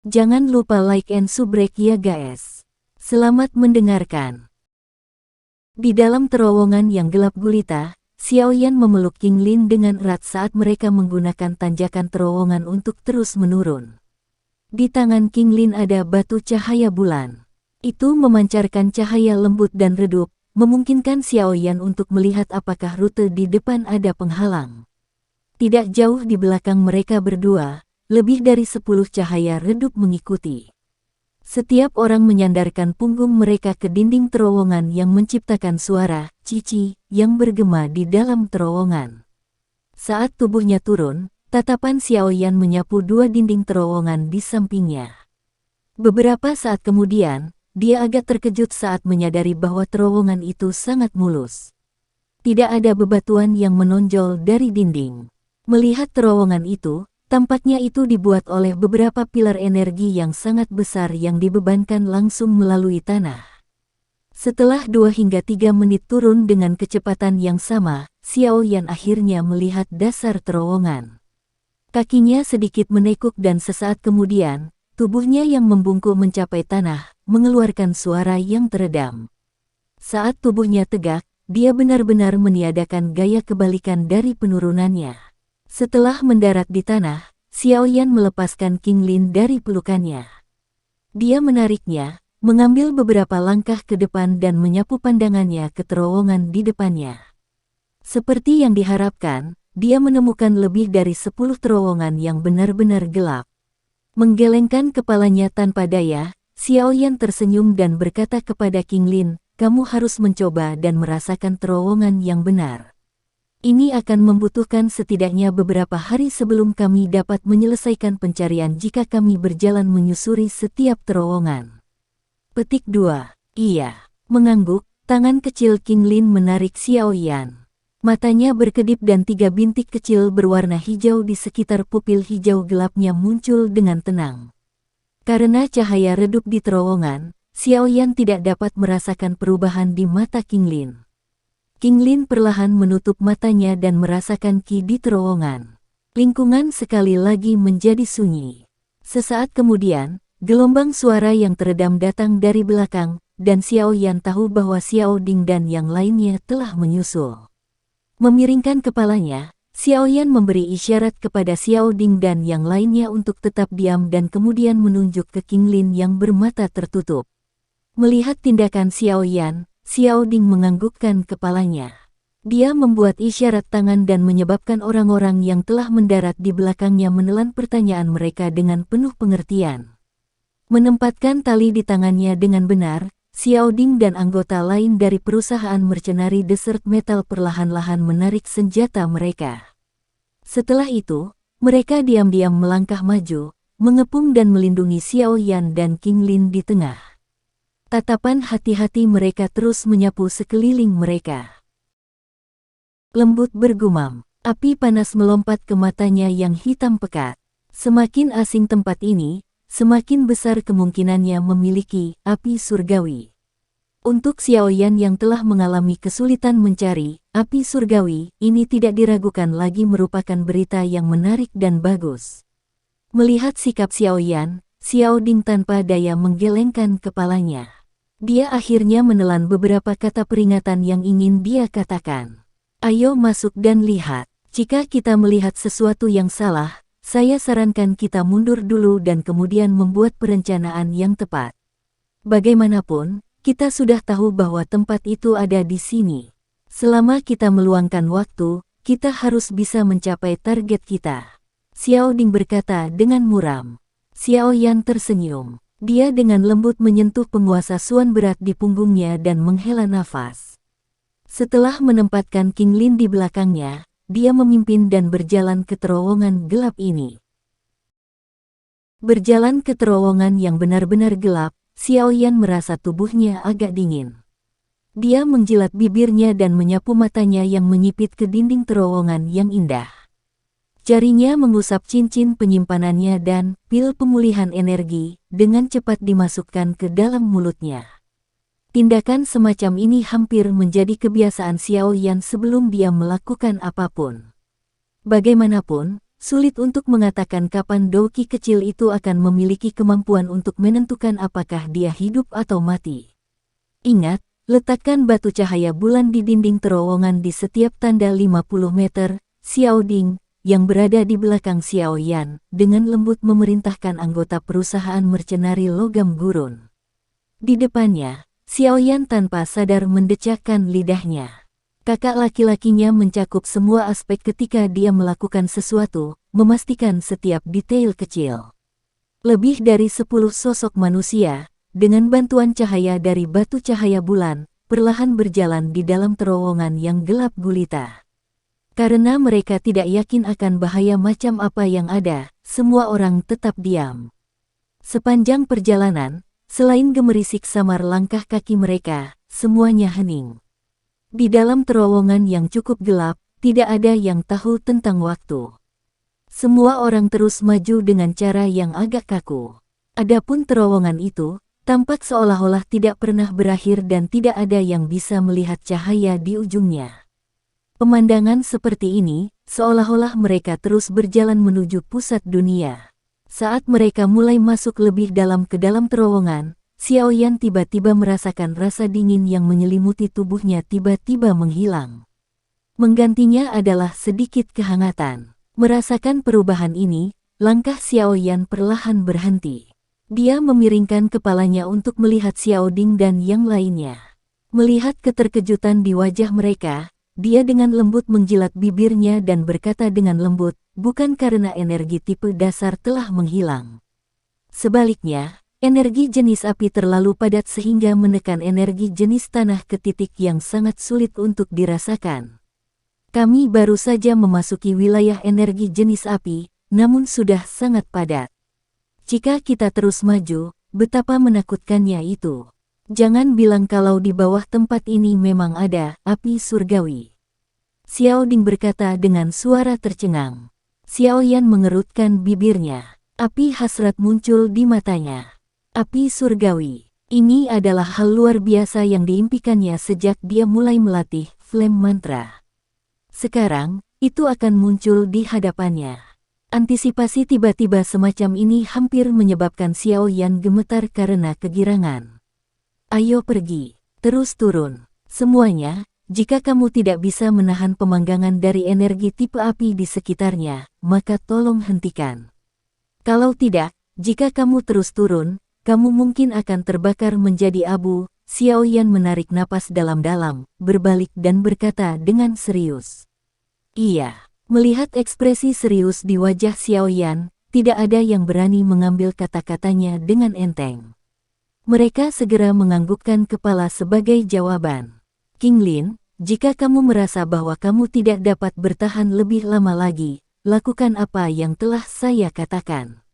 Jangan lupa like and subscribe ya guys. Selamat mendengarkan. Di dalam terowongan yang gelap gulita, Xiaoyan memeluk King Lin dengan erat saat mereka menggunakan tanjakan terowongan untuk terus menurun. Di tangan King Lin ada batu cahaya bulan. Itu memancarkan cahaya lembut dan redup, memungkinkan Xiaoyan untuk melihat apakah rute di depan ada penghalang. Tidak jauh di belakang mereka berdua, lebih dari 10 cahaya redup mengikuti. Setiap orang menyandarkan punggung mereka ke dinding terowongan yang menciptakan suara cici yang bergema di dalam terowongan. Saat tubuhnya turun, tatapan Xiaoyan menyapu dua dinding terowongan di sampingnya. Beberapa saat kemudian, dia agak terkejut saat menyadari bahwa terowongan itu sangat mulus. Tidak ada bebatuan yang menonjol dari dinding. Melihat terowongan itu, tampaknya itu dibuat oleh beberapa pilar energi yang sangat besar yang dibebankan langsung melalui tanah. Setelah 2 hingga 3 menit turun dengan kecepatan yang sama, Xiaoyan akhirnya melihat dasar terowongan. Kakinya sedikit menekuk dan sesaat kemudian, tubuhnya yang membungkuk mencapai tanah, mengeluarkan suara yang teredam. Saat tubuhnya tegak, dia benar-benar meniadakan gaya kebalikan dari penurunannya. Setelah mendarat di tanah, Xiaoyan melepaskan King Lin dari pelukannya. Dia menariknya, mengambil beberapa langkah ke depan dan menyapu pandangannya ke terowongan di depannya. Seperti yang diharapkan, dia menemukan lebih dari 10 terowongan yang benar-benar gelap. Menggelengkan kepalanya tanpa daya, Xiaoyan tersenyum dan berkata kepada King Lin, "Kamu harus mencoba dan merasakan terowongan yang benar. Ini akan membutuhkan setidaknya beberapa hari sebelum kami dapat menyelesaikan pencarian jika kami berjalan menyusuri setiap terowongan." Petik 2. Iya. Mengangguk, tangan kecil King Lin menarik Xiaoyan. Matanya berkedip dan 3 bintik kecil berwarna hijau di sekitar pupil hijau gelapnya muncul dengan tenang. Karena cahaya redup di terowongan, Xiaoyan tidak dapat merasakan perubahan di mata King Lin. King Lin perlahan menutup matanya dan merasakan ki di terowongan. Lingkungan sekali lagi menjadi sunyi. Sesaat kemudian, gelombang suara yang teredam datang dari belakang, dan Xiaoyan tahu bahwa Xiao Ding dan yang lainnya telah menyusul. Memiringkan kepalanya, Xiaoyan memberi isyarat kepada Xiao Ding dan yang lainnya untuk tetap diam dan kemudian menunjuk ke King Lin yang bermata tertutup. Melihat tindakan Xiaoyan, Xiao Ding menganggukkan kepalanya. Dia membuat isyarat tangan dan menyebabkan orang-orang yang telah mendarat di belakangnya menelan pertanyaan mereka dengan penuh pengertian. Menempatkan tali di tangannya dengan benar, Xiao Ding dan anggota lain dari perusahaan mercenari Desert Metal perlahan-lahan menarik senjata mereka. Setelah itu, mereka diam-diam melangkah maju, mengepung dan melindungi Xiaoyan dan King Lin di tengah. Tatapan hati-hati mereka terus menyapu sekeliling mereka. Lembut bergumam, api panas melompat ke matanya yang hitam pekat. Semakin asing tempat ini, semakin besar kemungkinannya memiliki api surgawi. Untuk Xiaoyan yang telah mengalami kesulitan mencari api surgawi, ini tidak diragukan lagi merupakan berita yang menarik dan bagus. Melihat sikap Xiaoyan, Xiao Ding tanpa daya menggelengkan kepalanya. Dia akhirnya menelan beberapa kata peringatan yang ingin dia katakan. "Ayo masuk dan lihat. Jika kita melihat sesuatu yang salah, saya sarankan kita mundur dulu dan kemudian membuat perencanaan yang tepat. Bagaimanapun, kita sudah tahu bahwa tempat itu ada di sini. Selama kita meluangkan waktu, kita harus bisa mencapai target kita." Xiao Ding berkata dengan muram. Xiaoyan tersenyum. Dia dengan lembut menyentuh penguasa suan berat di punggungnya dan menghela nafas. Setelah menempatkan King Lin di belakangnya, dia memimpin dan berjalan ke terowongan gelap ini. Berjalan ke terowongan yang benar-benar gelap, Xiaoyan merasa tubuhnya agak dingin. Dia menjilat bibirnya dan menyapu matanya yang menyipit ke dinding terowongan yang indah. Jarinya mengusap cincin penyimpanannya dan pil pemulihan energi dengan cepat dimasukkan ke dalam mulutnya. Tindakan semacam ini hampir menjadi kebiasaan Xiaoyan sebelum dia melakukan apapun. Bagaimanapun, sulit untuk mengatakan kapan Doki kecil itu akan memiliki kemampuan untuk menentukan apakah dia hidup atau mati. Ingat, letakkan batu cahaya bulan di dinding terowongan di setiap tanda 50 meter, Xiao Ding, yang berada di belakang Xiao Yan, dengan lembut memerintahkan anggota perusahaan mercenari logam gurun. Di depannya, Xiao Yan tanpa sadar mendecakkan lidahnya. Kakak laki-lakinya mencakup semua aspek ketika dia melakukan sesuatu, memastikan setiap detail kecil. Lebih dari 10 sosok manusia, dengan bantuan cahaya dari batu cahaya bulan, perlahan berjalan di dalam terowongan yang gelap gulita. Karena mereka tidak yakin akan bahaya macam apa yang ada, semua orang tetap diam. Sepanjang perjalanan, selain gemerisik samar langkah kaki mereka, semuanya hening. Di dalam terowongan yang cukup gelap, tidak ada yang tahu tentang waktu. Semua orang terus maju dengan cara yang agak kaku. Adapun terowongan itu, tampak seolah-olah tidak pernah berakhir dan tidak ada yang bisa melihat cahaya di ujungnya. Pemandangan seperti ini, seolah-olah mereka terus berjalan menuju pusat dunia. Saat mereka mulai masuk lebih dalam ke dalam terowongan, Xiao Yan tiba-tiba merasakan rasa dingin yang menyelimuti tubuhnya tiba-tiba menghilang. Menggantinya adalah sedikit kehangatan. Merasakan perubahan ini, langkah Xiao Yan perlahan berhenti. Dia memiringkan kepalanya untuk melihat Xiao Ding dan yang lainnya. Melihat keterkejutan di wajah mereka, dia dengan lembut menjilat bibirnya dan berkata dengan lembut, bukan karena energi tipe dasar telah menghilang. Sebaliknya, energi jenis api terlalu padat sehingga menekan energi jenis tanah ke titik yang sangat sulit untuk dirasakan. Kami baru saja memasuki wilayah energi jenis api, namun sudah sangat padat. Jika kita terus maju, betapa menakutkannya itu. Jangan bilang kalau di bawah tempat ini memang ada api surgawi. Xiao Ding berkata dengan suara tercengang. Xiao Yan mengerutkan bibirnya. Api hasrat muncul di matanya. Api surgawi. Ini adalah hal luar biasa yang diimpikannya sejak dia mulai melatih Flame Mantra. Sekarang, itu akan muncul di hadapannya. Antisipasi tiba-tiba semacam ini hampir menyebabkan Xiao Yan gemetar karena kegirangan. Ayo pergi, terus turun. Semuanya, jika kamu tidak bisa menahan pemanggangan dari energi tipe api di sekitarnya, maka tolong hentikan. Kalau tidak, jika kamu terus turun, kamu mungkin akan terbakar menjadi abu. Xiao Yan menarik napas dalam-dalam, berbalik dan berkata dengan serius. Iya, melihat ekspresi serius di wajah Xiao Yan, tidak ada yang berani mengambil kata-katanya dengan enteng. Mereka segera menganggukkan kepala sebagai jawaban. King Lin, jika kamu merasa bahwa kamu tidak dapat bertahan lebih lama lagi, lakukan apa yang telah saya katakan.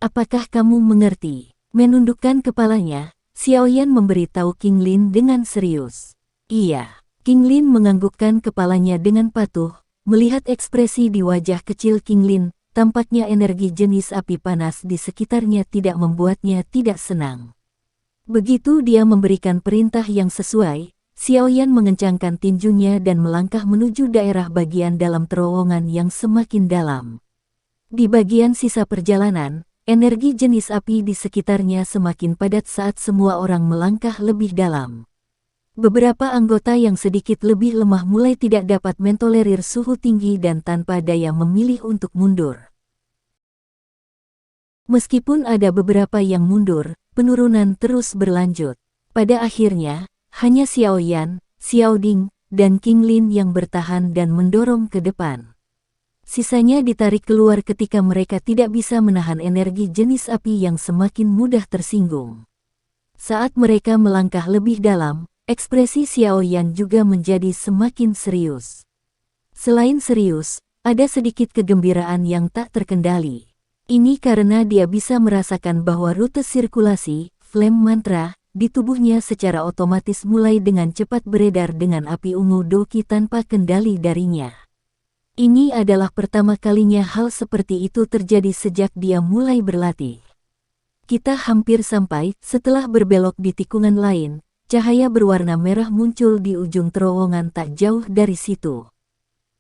Apakah kamu mengerti? Menundukkan kepalanya, Xiao Yan memberitahu King Lin dengan serius. Iya, King Lin menganggukkan kepalanya dengan patuh, melihat ekspresi di wajah kecil King Lin, tampaknya energi jenis api panas di sekitarnya tidak membuatnya tidak senang. Begitu dia memberikan perintah yang sesuai, Xiao Yan mengencangkan tinjunya dan melangkah menuju daerah bagian dalam terowongan yang semakin dalam. Di bagian sisa perjalanan, energi jenis api di sekitarnya semakin padat saat semua orang melangkah lebih dalam. Beberapa anggota yang sedikit lebih lemah mulai tidak dapat mentolerir suhu tinggi dan tanpa daya memilih untuk mundur. Meskipun ada beberapa yang mundur, penurunan terus berlanjut. Pada akhirnya, hanya Xiao Yan, Xiao Ding, dan King Lin yang bertahan dan mendorong ke depan. Sisanya ditarik keluar ketika mereka tidak bisa menahan energi jenis api yang semakin mudah tersinggung. Saat mereka melangkah lebih dalam, ekspresi Xiao Yan juga menjadi semakin serius. Selain serius, ada sedikit kegembiraan yang tak terkendali. Ini karena dia bisa merasakan bahwa rute sirkulasi, Flame Mantra, di tubuhnya secara otomatis mulai dengan cepat beredar dengan api ungu Doki tanpa kendali darinya. Ini adalah pertama kalinya hal seperti itu terjadi sejak dia mulai berlatih. Kita hampir sampai. Setelah berbelok di tikungan lain, cahaya berwarna merah muncul di ujung terowongan tak jauh dari situ.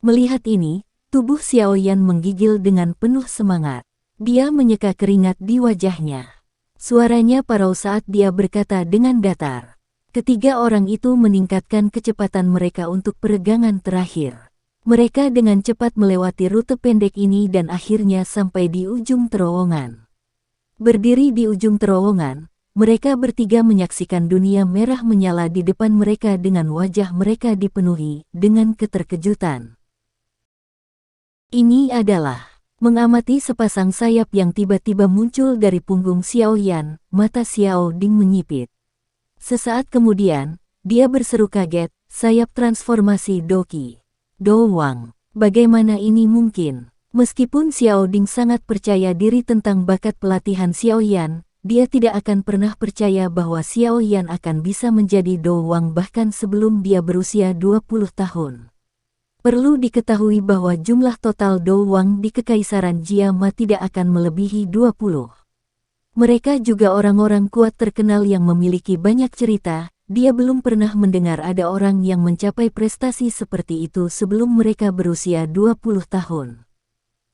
Melihat ini, Tubuh Xiaoyan menggigil dengan penuh semangat. Dia menyeka keringat di wajahnya. Suaranya parau saat dia berkata dengan datar. Ketiga orang itu meningkatkan kecepatan mereka untuk peregangan terakhir. Mereka dengan cepat melewati rute pendek ini dan akhirnya sampai di ujung terowongan. Berdiri di ujung terowongan, mereka bertiga menyaksikan dunia merah menyala di depan mereka dengan wajah mereka dipenuhi dengan keterkejutan. Ini adalah mengamati sepasang sayap yang tiba-tiba muncul dari punggung Xiaoyan, mata Xiao Ding menyipit. Sesaat kemudian, dia berseru kaget, sayap transformasi Doqi. Dowang, bagaimana ini mungkin? Meskipun Xiao Ding sangat percaya diri tentang bakat pelatihan Xiaoyan, dia tidak akan pernah percaya bahwa Xiaoyan akan bisa menjadi Dowang bahkan sebelum dia berusia 20 tahun. Perlu diketahui bahwa jumlah total Dowang di Kekaisaran Jiama tidak akan melebihi 20. Mereka juga orang-orang kuat terkenal yang memiliki banyak cerita. Dia belum pernah mendengar ada orang yang mencapai prestasi seperti itu sebelum mereka berusia 20 tahun.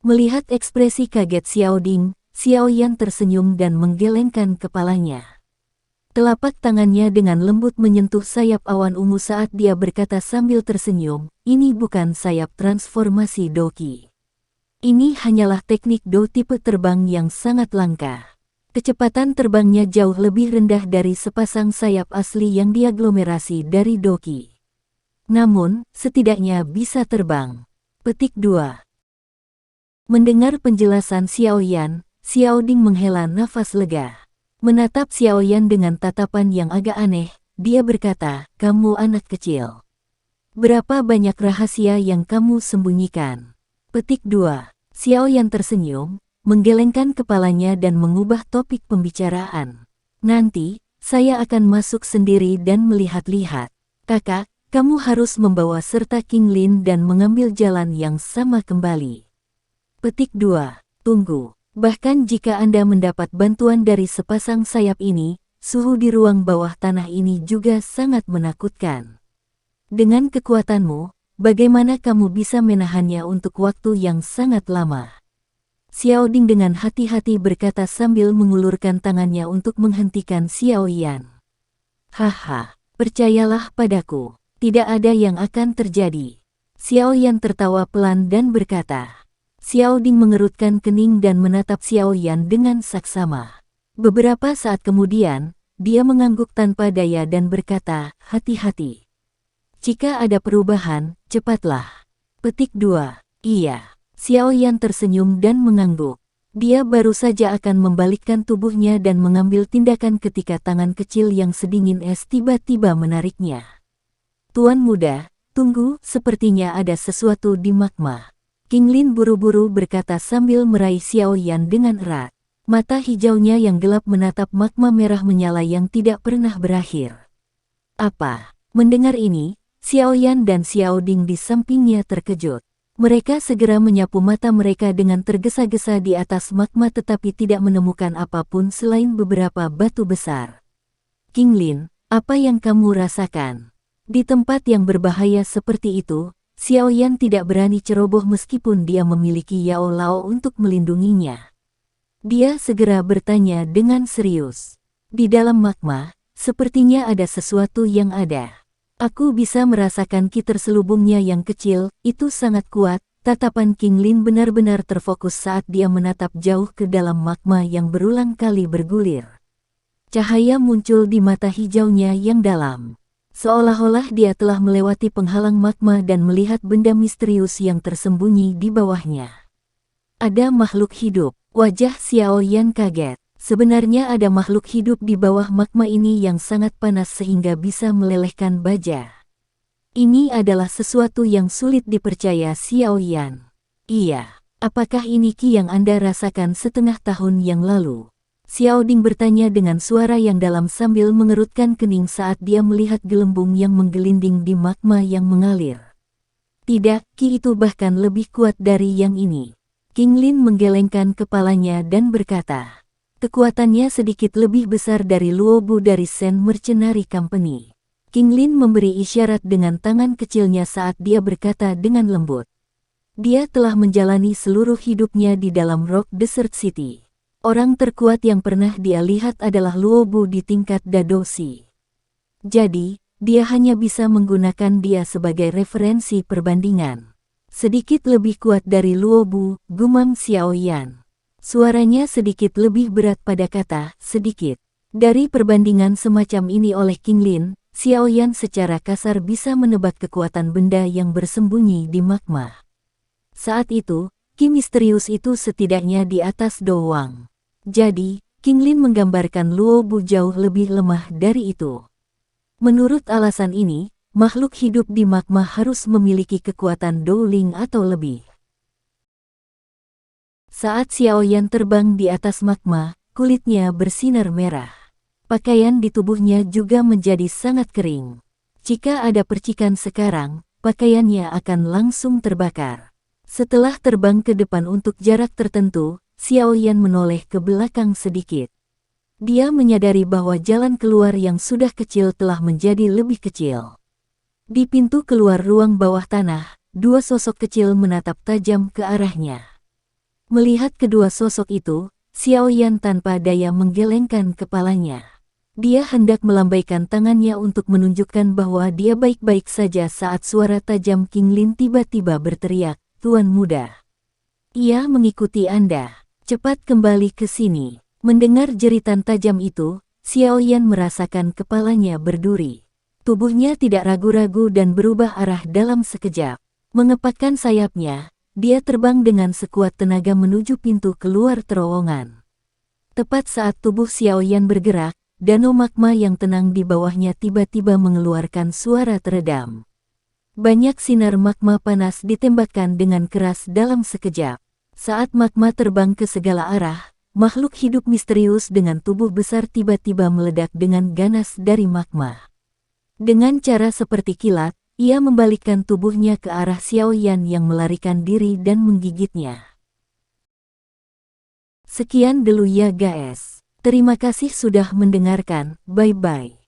Melihat ekspresi kaget Xiao Ding, Xiaoyan tersenyum dan menggelengkan kepalanya. Telapak tangannya dengan lembut menyentuh sayap awan ungu saat dia berkata sambil tersenyum, ini bukan sayap transformasi Doqi. Ini hanyalah teknik Do tipe terbang yang sangat langka. Kecepatan terbangnya jauh lebih rendah dari sepasang sayap asli yang diaglomerasi dari Doqi. Namun, setidaknya bisa terbang. Petik 2. Mendengar penjelasan Xiaoyan, Xiao Ding menghela nafas lega. Menatap Xiaoyan dengan tatapan yang agak aneh, dia berkata, kamu anak kecil. Berapa banyak rahasia yang kamu sembunyikan? Petik 2. Xiaoyan tersenyum, menggelengkan kepalanya dan mengubah topik pembicaraan. Nanti, saya akan masuk sendiri dan melihat-lihat. Kakak, kamu harus membawa serta King Lin dan mengambil jalan yang sama kembali. Petik 2. Tunggu. Bahkan jika Anda mendapat bantuan dari sepasang sayap ini, suhu di ruang bawah tanah ini juga sangat menakutkan. Dengan kekuatanmu, bagaimana kamu bisa menahannya untuk waktu yang sangat lama? Xiao Ding dengan hati-hati berkata sambil mengulurkan tangannya untuk menghentikan Xiaoyan. Haha, percayalah padaku, tidak ada yang akan terjadi. Xiaoyan tertawa pelan dan berkata. Xiao Ding mengerutkan kening dan menatap Xiaoyan dengan saksama. Beberapa saat kemudian, dia mengangguk tanpa daya dan berkata, hati-hati. Jika ada perubahan, cepatlah. Petik 2. Iya. Xiaoyan tersenyum dan mengangguk. Dia baru saja akan membalikkan tubuhnya dan mengambil tindakan ketika tangan kecil yang sedingin es tiba-tiba menariknya. Tuan muda, tunggu, sepertinya ada sesuatu di magma. King Lin buru-buru berkata sambil meraih Xiaoyan dengan erat. Mata hijaunya yang gelap menatap magma merah menyala yang tidak pernah berakhir. Apa? Mendengar ini, Xiaoyan dan Xiao Ding di sampingnya terkejut. Mereka segera menyapu mata mereka dengan tergesa-gesa di atas magma tetapi tidak menemukan apapun selain beberapa batu besar. King Lin, apa yang kamu rasakan? Di tempat yang berbahaya seperti itu, Xiaoyan tidak berani ceroboh meskipun dia memiliki Yao Lao untuk melindunginya. Dia segera bertanya dengan serius. Di dalam magma, sepertinya ada sesuatu yang ada. Aku bisa merasakan ki terselubungnya yang kecil, itu sangat kuat. Tatapan King Lin benar-benar terfokus saat dia menatap jauh ke dalam magma yang berulang kali bergulir. Cahaya muncul di mata hijaunya yang dalam. Seolah-olah dia telah melewati penghalang magma dan melihat benda misterius yang tersembunyi di bawahnya. Ada makhluk hidup. Wajah Xiaoyan kaget. Sebenarnya ada makhluk hidup di bawah magma ini yang sangat panas sehingga bisa melelehkan baja. Ini adalah sesuatu yang sulit dipercaya Xiaoyan. Iya, apakah ini ki yang Anda rasakan setengah tahun yang lalu? Xiao Ding bertanya dengan suara yang dalam sambil mengerutkan kening saat dia melihat gelembung yang menggelinding di magma yang mengalir. Tidak, ki itu bahkan lebih kuat dari yang ini. King Lin menggelengkan kepalanya dan berkata. Kekuatannya sedikit lebih besar dari Luo Bu dari Sen Mercenary Company. King Lin memberi isyarat dengan tangan kecilnya saat dia berkata dengan lembut. Dia telah menjalani seluruh hidupnya di dalam Rock Desert City. Orang terkuat yang pernah dia lihat adalah Luobu di tingkat Dadoshi. Jadi, dia hanya bisa menggunakan dia sebagai referensi perbandingan. Sedikit lebih kuat dari Luobu, gumam Xiaoyan. Suaranya sedikit lebih berat pada kata sedikit. Dari perbandingan semacam ini oleh King Lin, Xiaoyan secara kasar bisa menebak kekuatan benda yang bersembunyi di magma. Saat itu, Ki misterius itu setidaknya di atas doang. Jadi, King Lin menggambarkan Luobu jauh lebih lemah dari itu. Menurut alasan ini, makhluk hidup di magma harus memiliki kekuatan Douling atau lebih. Saat Xiaoyan terbang di atas magma, kulitnya bersinar merah. Pakaian di tubuhnya juga menjadi sangat kering. Jika ada percikan sekarang, pakaiannya akan langsung terbakar. Setelah terbang ke depan untuk jarak tertentu, Xiaoyan menoleh ke belakang sedikit. Dia menyadari bahwa jalan keluar yang sudah kecil telah menjadi lebih kecil. Di pintu keluar ruang bawah tanah, dua sosok kecil menatap tajam ke arahnya. Melihat kedua sosok itu, Xiaoyan tanpa daya menggelengkan kepalanya. Dia hendak melambaikan tangannya untuk menunjukkan bahwa dia baik-baik saja saat suara tajam King Lin tiba-tiba berteriak, "Tuan muda, ia mengikuti Anda. Cepat kembali ke sini." Mendengar jeritan tajam itu, Xiaoyan merasakan kepalanya berduri. Tubuhnya tidak ragu-ragu dan berubah arah dalam sekejap. Mengepakkan sayapnya, dia terbang dengan sekuat tenaga menuju pintu keluar terowongan. Tepat saat tubuh Xiaoyan bergerak, danau magma yang tenang di bawahnya tiba-tiba mengeluarkan suara teredam. Banyak sinar magma panas ditembakkan dengan keras dalam sekejap. Saat magma terbang ke segala arah, makhluk hidup misterius dengan tubuh besar tiba-tiba meledak dengan ganas dari magma. Dengan cara seperti kilat, ia membalikkan tubuhnya ke arah Xiaoyan yang melarikan diri dan menggigitnya. Sekian dulu ya guys. Terima kasih sudah mendengarkan, bye-bye.